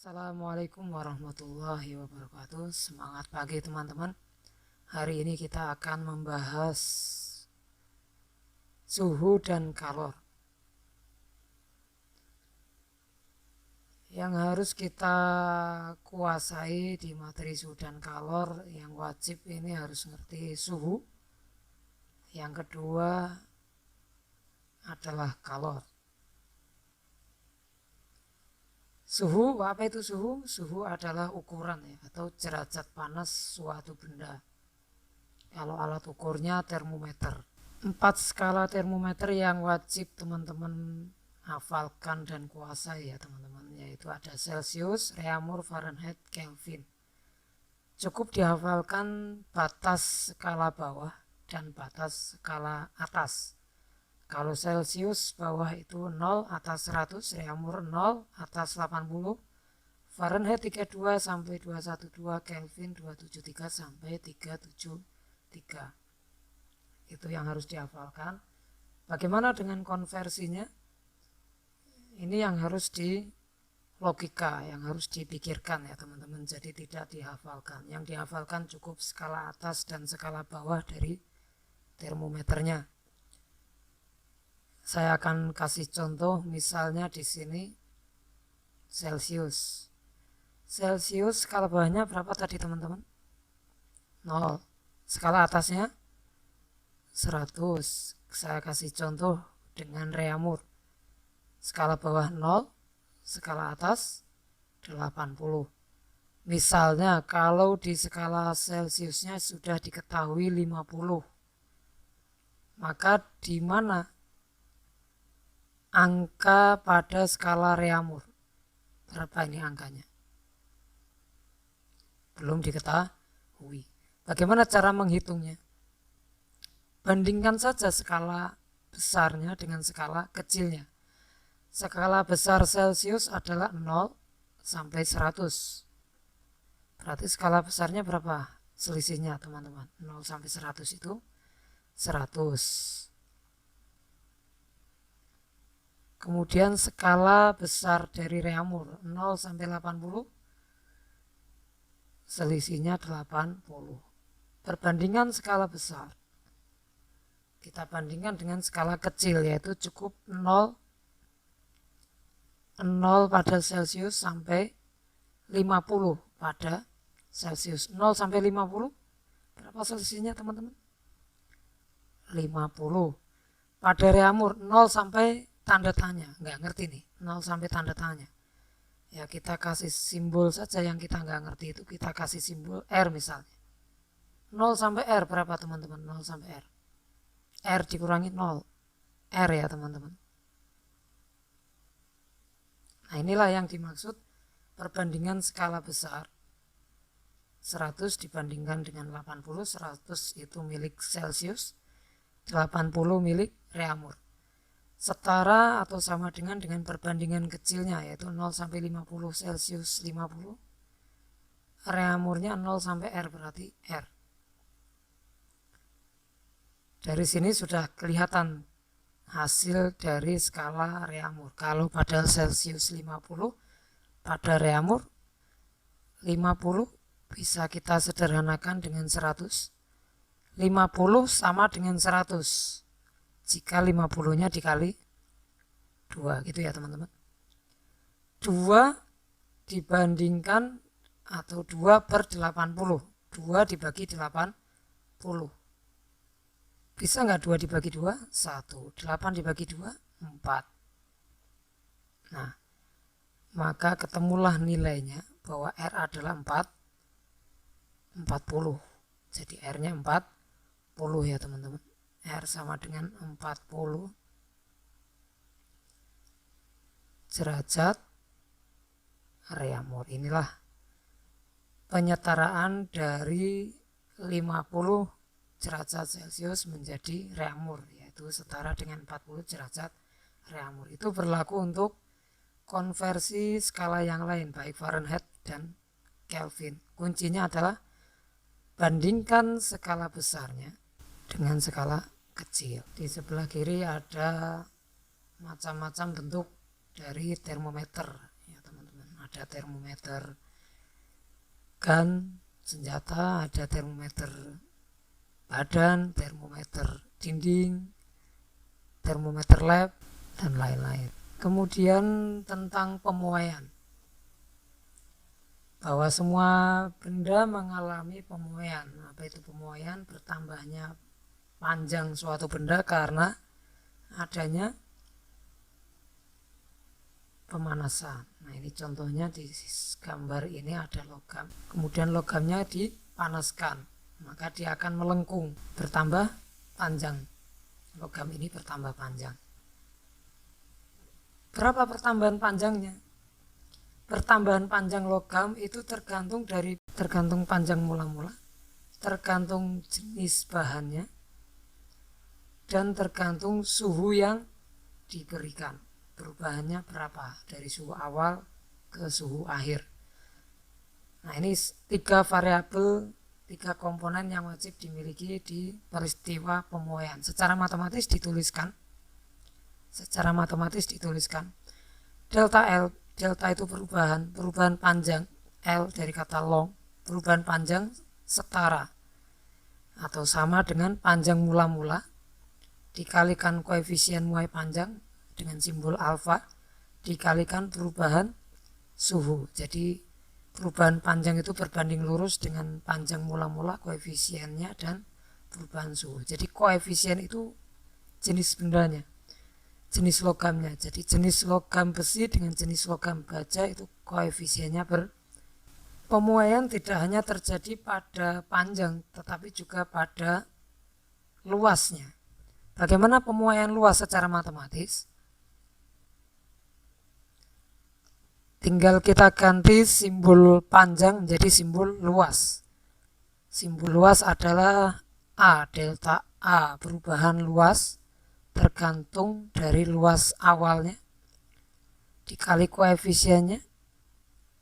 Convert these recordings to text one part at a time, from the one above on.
Assalamualaikum warahmatullahi wabarakatuh. Semangat pagi teman-teman. Hari ini kita akan membahas suhu dan kalor. Yang harus kita kuasai di materi suhu dan kalor, yang wajib ini harus ngerti suhu. Yang kedua adalah kalor. Suhu, apa itu suhu? Suhu adalah ukuran ya, atau derajat panas suatu benda. Kalau alat ukurnya termometer. 4 skala termometer yang wajib teman-teman hafalkan dan kuasai ya teman-teman, yaitu ada Celsius, Reaumur, Fahrenheit, Kelvin. Cukup dihafalkan batas skala bawah dan batas skala atas. Kalau Celsius bawah itu 0, atas 100, Reaumur 0, atas 80, Fahrenheit 32 sampai 212, Kelvin 273 sampai 373. Itu yang harus dihafalkan. Bagaimana dengan konversinya? Ini yang harus di logika, yang harus dipikirkan ya teman-teman. Jadi tidak dihafalkan. Yang dihafalkan cukup skala atas dan skala bawah dari termometernya. Saya akan kasih contoh, misalnya di sini Celsius. Celsius skala bawahnya berapa tadi teman-teman? 0. Skala atasnya 100. Saya kasih contoh dengan Reaumur. Skala bawah 0, skala atas 80. Misalnya kalau di skala Celsiusnya sudah diketahui 50, maka di mana angka pada skala Reaumur? Berapa ini angkanya? Belum diketahui. Bagaimana cara menghitungnya? Bandingkan saja skala besarnya dengan skala kecilnya. Skala besar Celsius adalah 0 sampai 100. Berarti skala besarnya berapa? Selisihnya teman-teman. 0 sampai 100 itu 100. Kemudian skala besar dari Reaumur 0 sampai 80, selisihnya 80. Perbandingan skala besar kita bandingkan dengan skala kecil, yaitu cukup 0 pada Celsius sampai 50 pada Celsius. 0 sampai 50 berapa selisihnya teman-teman? 50. Pada Reaumur 0 sampai tanda tanya, nggak ngerti nih, 0 sampai tanda tanya. Ya kita kasih simbol saja, yang kita nggak ngerti itu kita kasih simbol R misalnya. 0 sampai R berapa teman-teman? 0 sampai R. R dikurangi 0. R ya teman-teman. Nah inilah yang dimaksud perbandingan skala besar. 100 dibandingkan dengan 80, 100 itu milik Celsius, 80 milik Reaumur. Setara atau sama dengan perbandingan kecilnya, yaitu 0 sampai 50, Celsius 50, Reaumurnya 0 sampai R, berarti R. Dari sini sudah kelihatan hasil dari skala Reaumur. Kalau pada Celsius 50, pada Reaumur 50 bisa kita sederhanakan dengan 100. 50 sama dengan 100 jika 50-nya dikali 2, gitu ya teman-teman. 2 dibandingkan atau 2 per 80. 2 dibagi 80. Bisa nggak 2 dibagi 2? 1. 8 dibagi 2? 4. Nah, maka ketemulah nilainya bahwa R adalah 40. Jadi R-nya 40 ya teman-teman. R sama dengan 40 derajat Reaumur. Inilah penyetaraan dari 50 derajat Celsius menjadi Reaumur, yaitu setara dengan 40 derajat Reaumur. Itu berlaku untuk konversi skala yang lain, baik Fahrenheit dan Kelvin. Kuncinya adalah bandingkan skala besarnya dengan skala kecil. Di sebelah kiri ada macam-macam bentuk dari termometer ya teman-teman. ada termometer gun, senjata, ada termometer badan, termometer dinding, termometer lab, dan lain-lain. Kemudian tentang pemuaian, bahwa semua benda mengalami pemuaian. Apa itu pemuaian? Bertambahnya panjang suatu benda karena adanya pemanasan. Nah, ini contohnya di gambar ini ada logam. Kemudian logamnya dipanaskan, maka dia akan melengkung, bertambah panjang. Logam ini bertambah panjang. Berapa pertambahan panjangnya? Pertambahan panjang logam itu tergantung panjang mula-mula, tergantung jenis bahannya, dan tergantung suhu yang diberikan. Perubahannya berapa dari suhu awal ke suhu akhir. Nah, ini 3 variabel, 3 komponen yang wajib dimiliki di peristiwa pemuaian. Secara matematis dituliskan delta L. Delta itu perubahan panjang, L dari kata long, perubahan panjang setara atau sama dengan panjang mula-mula dikalikan koefisien muai panjang dengan simbol alfa dikalikan perubahan suhu. Jadi perubahan panjang itu berbanding lurus dengan panjang mula-mula, koefisiennya, dan perubahan suhu. Jadi koefisien itu jenis bendanya, jenis logamnya. Jadi jenis logam besi dengan jenis logam baja itu koefisiennya pemuaian tidak hanya terjadi pada panjang tetapi juga pada luasnya. Bagaimana pemuaian luas secara matematis? Tinggal kita ganti simbol panjang menjadi simbol luas. Simbol luas adalah A, delta A, perubahan luas tergantung dari luas awalnya dikali koefisiennya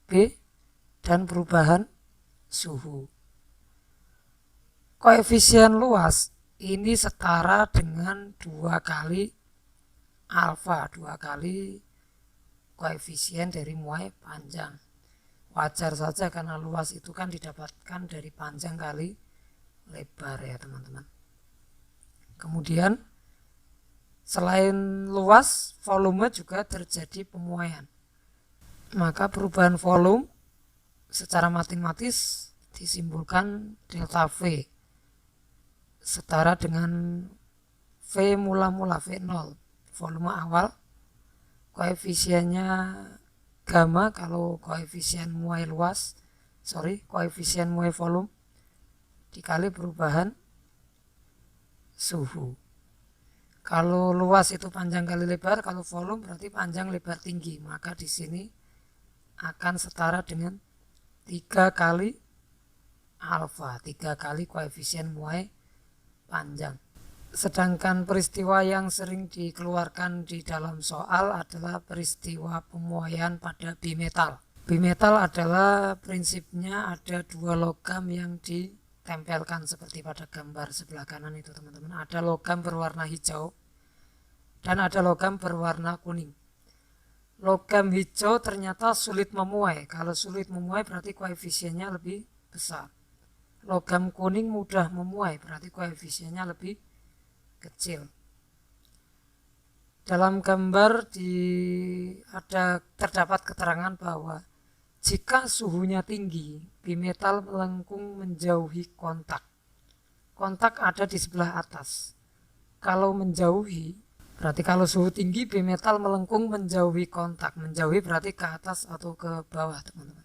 B dan perubahan suhu. Koefisien luas ini setara dengan 2 kali alfa, 2 kali koefisien dari muai panjang. Wajar saja karena luas itu kan didapatkan dari panjang kali lebar ya teman-teman. Kemudian selain luas, volume juga terjadi pemuaian. Maka perubahan volume secara matematis disimbolkan delta V setara dengan V mula-mula, V0, volume awal, koefisiennya gamma kalau koefisien muai volume dikali perubahan suhu. Kalau luas itu panjang kali lebar, kalau volume berarti panjang lebar tinggi, maka di sini akan setara dengan 3 kali alfa, 3 kali koefisien muai panjang. Sedangkan peristiwa yang sering dikeluarkan di dalam soal adalah peristiwa pemuaian pada bimetal. Bimetal adalah prinsipnya ada 2 logam yang ditempelkan seperti pada gambar sebelah kanan itu teman-teman. Ada logam berwarna hijau dan ada logam berwarna kuning. Logam hijau ternyata sulit memuai. Kalau sulit memuai berarti koefisiennya lebih besar. Logam kuning mudah memuai berarti koefisiennya lebih kecil. Dalam gambar terdapat keterangan bahwa jika suhunya tinggi, bimetal melengkung menjauhi kontak. Kontak ada di sebelah atas. Kalau menjauhi, berarti kalau suhu tinggi, bimetal melengkung menjauhi kontak. Menjauhi berarti ke atas atau ke bawah, teman-teman.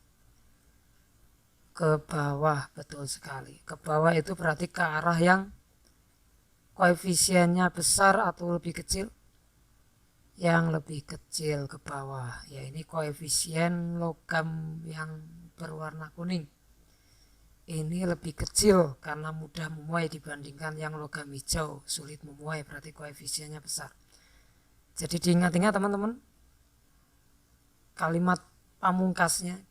Ke bawah, betul sekali. Ke bawah itu berarti ke arah yang koefisiennya besar atau lebih kecil. Yang lebih kecil ke bawah. Ya, ini koefisien logam yang berwarna kuning. Ini lebih kecil karena mudah memuai dibandingkan yang logam hijau, sulit memuai berarti koefisiennya besar. Jadi diingat-ingat teman-teman, kalimat pamungkasnya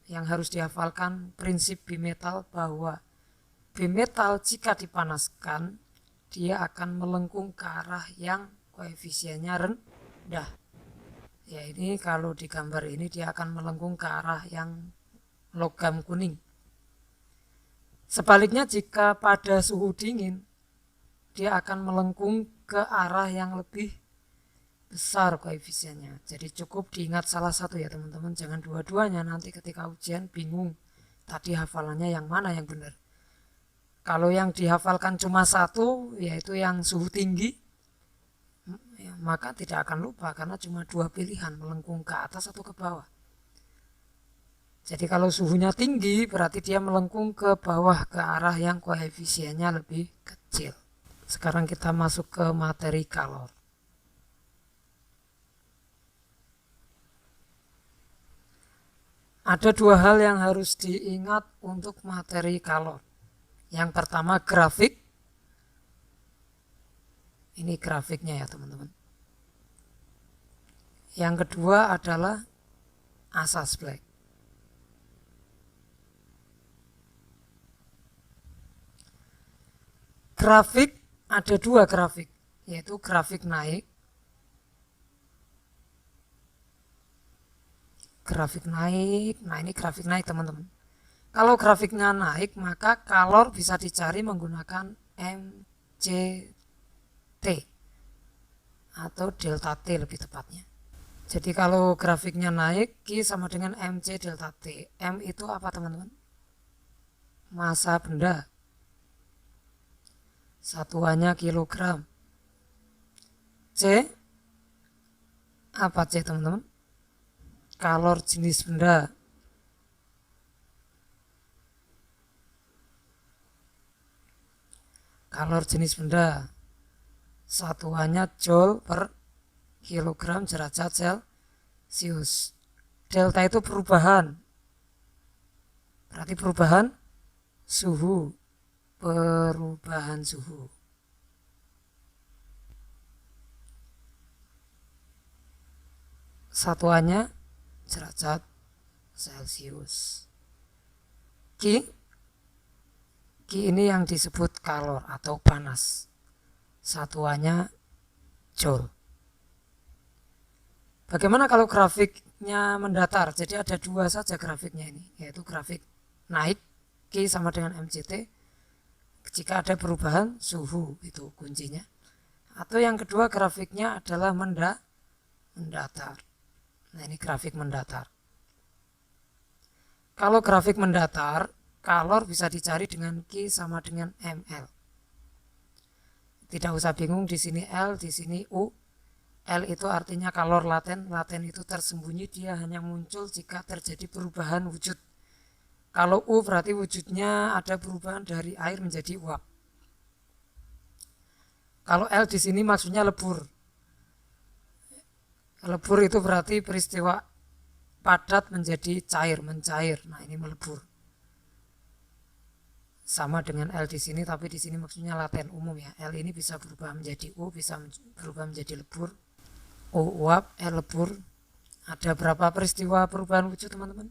yang harus dihafalkan prinsip bimetal bahwa bimetal jika dipanaskan dia akan melengkung ke arah yang koefisiennya rendah. Ya ini kalau di gambar ini dia akan melengkung ke arah yang logam kuning. Sebaliknya jika pada suhu dingin, dia akan melengkung ke arah yang lebih besar koefisiennya. Jadi cukup diingat salah satu ya teman-teman, jangan dua-duanya, nanti ketika ujian bingung tadi hafalannya yang mana yang benar. Kalau yang dihafalkan cuma satu, yaitu yang suhu tinggi, ya, maka tidak akan lupa karena cuma dua pilihan, melengkung ke atas atau ke bawah. Jadi kalau suhunya tinggi berarti dia melengkung ke bawah ke arah yang koefisiennya lebih kecil. Sekarang kita masuk ke materi kalor. Ada dua hal yang harus diingat untuk materi kalor. Yang pertama grafik. Ini grafiknya ya teman-teman. Yang kedua adalah asas Black. Grafik ada dua grafik, yaitu grafik naik. Grafik naik, nah ini grafik naik teman-teman. Kalau grafiknya naik, maka kalor bisa dicari menggunakan MCT atau delta T lebih tepatnya. Jadi kalau grafiknya naik, Q sama dengan MC delta T. M itu apa teman-teman? Massa benda. Satuannya kilogram. C apa C teman-teman? Kalor jenis benda. Kalor jenis benda. Satuannya joule per kilogram derajat Celcius. Delta itu perubahan. Berarti perubahan suhu. Perubahan suhu. Satuannya derajat Celcius. Q ini yang disebut kalor atau panas. Satuannya joule. Bagaimana kalau grafiknya mendatar? Jadi ada dua saja grafiknya ini, yaitu grafik naik Q sama dengan MCT. Jika ada perubahan suhu, itu kuncinya. Atau yang kedua grafiknya adalah mendatar. Nah ini grafik mendatar. Kalau grafik mendatar, kalor bisa dicari dengan Q sama dengan ml. Tidak usah bingung, di sini L, di sini U. L itu artinya kalor laten. Laten itu tersembunyi, dia hanya muncul jika terjadi perubahan wujud. Kalau U berarti wujudnya ada perubahan dari air menjadi uap. Kalau L di sini maksudnya lebur. Lebur itu berarti peristiwa padat menjadi cair, mencair. Nah, ini melebur. Sama dengan L di sini, tapi di sini maksudnya laten umum ya. L ini bisa berubah menjadi U, bisa berubah menjadi lebur. U uap, L lebur. Ada berapa peristiwa perubahan wujud teman-teman?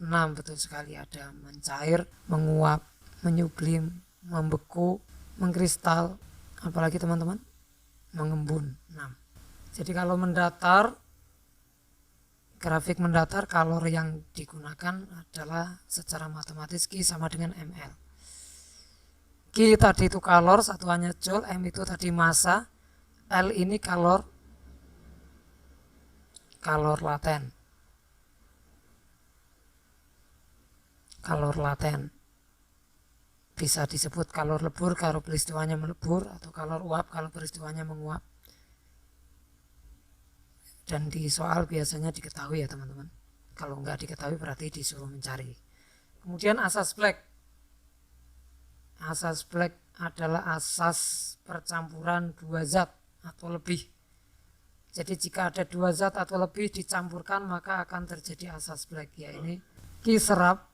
6, betul sekali. Ada mencair, menguap, menyublim, membeku, mengkristal, apalagi teman-teman? Mengembun. 6. Jadi kalau mendatar, grafik mendatar, kalor yang digunakan adalah secara matematis Q sama dengan ml. Q tadi itu kalor, satuannya joule, M itu tadi massa, L ini kalor laten. Kalor laten bisa disebut kalor lebur kalau peristiwanya melebur, atau kalor uap kalau peristiwanya menguap. Dan di soal biasanya diketahui ya teman-teman. Kalau nggak diketahui berarti disuruh mencari. Kemudian asas Black. Asas Black adalah asas percampuran dua zat atau lebih. Jadi jika ada dua zat atau lebih dicampurkan maka akan terjadi asas Black. Ya ini Q serap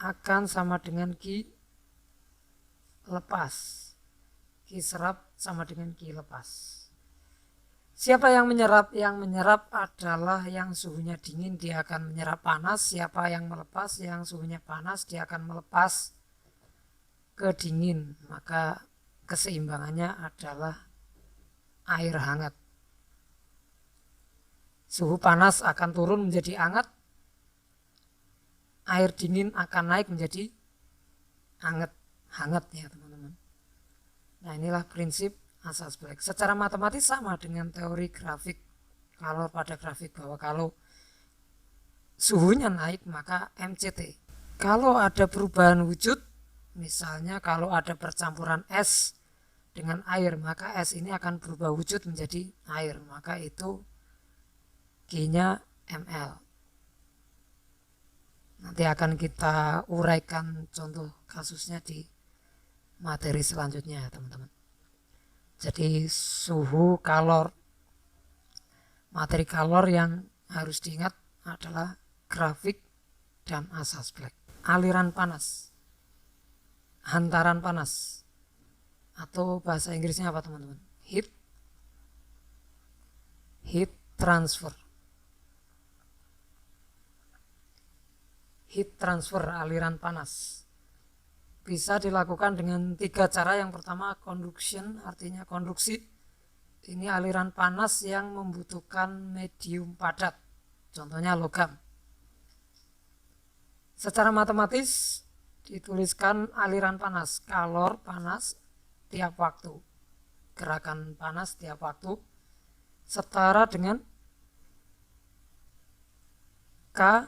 akan sama dengan Q lepas. Q serap sama dengan Q lepas. Siapa yang menyerap? Yang menyerap adalah yang suhunya dingin, dia akan menyerap panas. Siapa yang melepas? Yang suhunya panas, dia akan melepas ke dingin. Maka keseimbangannya adalah air hangat. Suhu panas akan turun menjadi hangat, air dingin akan naik menjadi hangat ya teman-teman. Nah, inilah prinsip asas Planck. Secara matematis sama dengan teori grafik kalor pada grafik, bahwa kalau suhunya naik maka MCT. Kalau ada perubahan wujud, misalnya kalau ada percampuran es dengan air, maka es ini akan berubah wujud menjadi air, maka itu G-nya ml. Nanti akan kita uraikan contoh kasusnya di materi selanjutnya ya teman-teman. Jadi suhu, kalor, materi kalor yang harus diingat adalah grafik dan asas Planck. Aliran panas, hantaran panas, atau bahasa Inggrisnya apa teman-teman? Heat transfer. Heat transfer, aliran panas, bisa dilakukan dengan 3 cara. Yang pertama conduction, artinya konduksi. Ini aliran panas yang membutuhkan medium padat, contohnya logam. Secara matematis dituliskan aliran panas, kalor panas tiap waktu, gerakan panas tiap waktu, setara dengan K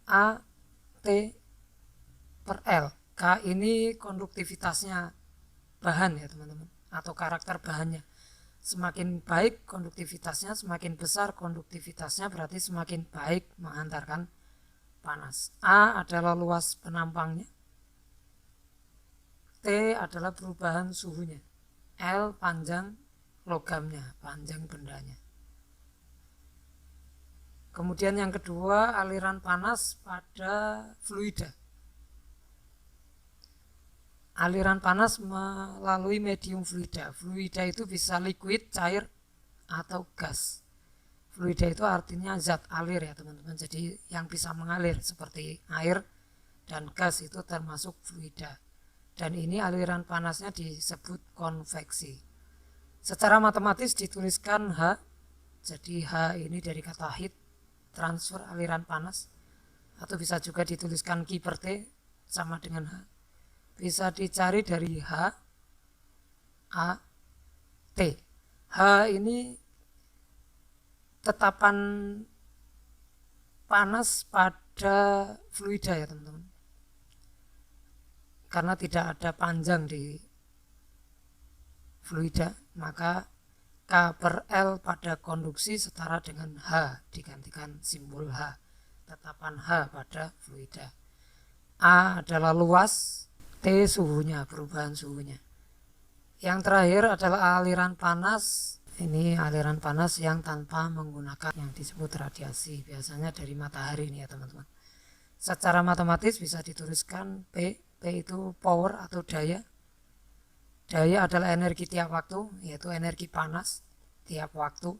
A T per L. K ini konduktivitasnya bahan ya teman-teman, atau karakter bahannya. Semakin baik konduktivitasnya, semakin besar konduktivitasnya, berarti semakin baik menghantarkan panas. A adalah luas penampangnya, T adalah perubahan suhunya, L panjang logamnya, panjang bendanya. Kemudian yang kedua, aliran panas pada fluida. Aliran panas melalui medium fluida. Fluida itu bisa liquid, cair, atau gas. Fluida itu artinya zat alir ya teman-teman. Jadi yang bisa mengalir seperti air dan gas itu termasuk fluida. Dan ini aliran panasnya disebut konveksi. Secara matematis dituliskan H. Jadi H ini dari kata heat transfer, aliran panas. Atau bisa juga dituliskan Q per T sama dengan H. Bisa dicari dari H A T. H ini tetapan panas pada fluida ya teman-teman, karena tidak ada panjang di fluida, maka K per L pada konduksi setara dengan H, digantikan simbol H, tetapan H pada fluida. A adalah luas, T suhunya, perubahan suhunya. Yang terakhir adalah aliran panas. Ini aliran panas yang tanpa menggunakan yang disebut radiasi, biasanya dari matahari nih ya teman-teman. Secara matematis bisa dituliskan P. P itu power atau daya. Daya adalah energi tiap waktu, yaitu energi panas tiap waktu,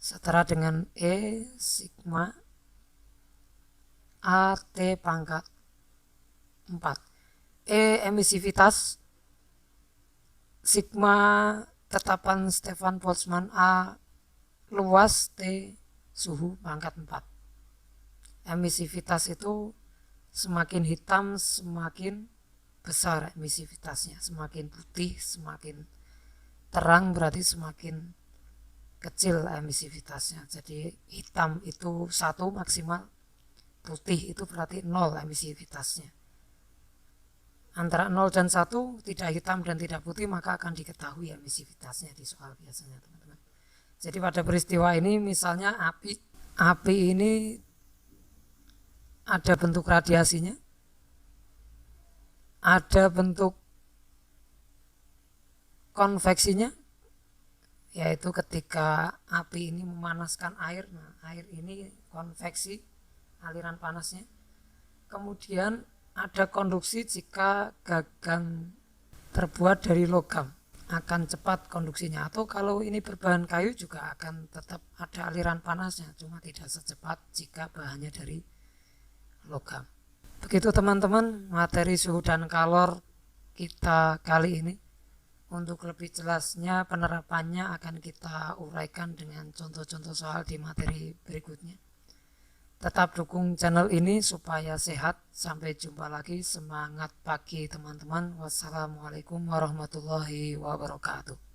setara dengan E sigma AT pangkat 4. E emisivitas, sigma tetapan Stefan Boltzmann, A luas, T suhu pangkat 4. Emisivitas itu semakin hitam semakin besar emisivitasnya, semakin putih semakin terang berarti semakin kecil emisivitasnya. Jadi hitam itu 1 maksimal, putih itu berarti 0 emisivitasnya. Antara 0 dan 1, tidak hitam dan tidak putih, maka akan diketahui emisivitasnya di soal biasanya teman-teman. Jadi pada peristiwa ini misalnya api ini ada bentuk radiasinya, ada bentuk konveksinya, yaitu ketika api ini memanaskan air, nah air ini konveksi, aliran panasnya. Kemudian ada konduksi jika gagang terbuat dari logam, akan cepat konduksinya, atau kalau ini berbahan kayu juga akan tetap ada aliran panasnya, cuma tidak secepat jika bahannya dari logam. Begitu teman-teman materi suhu dan kalor kita kali ini. Untuk lebih jelasnya penerapannya akan kita uraikan dengan contoh-contoh soal di materi berikutnya. Tetap dukung channel ini supaya sehat. Sampai jumpa lagi. Semangat pagi teman-teman. Wassalamualaikum warahmatullahi wabarakatuh.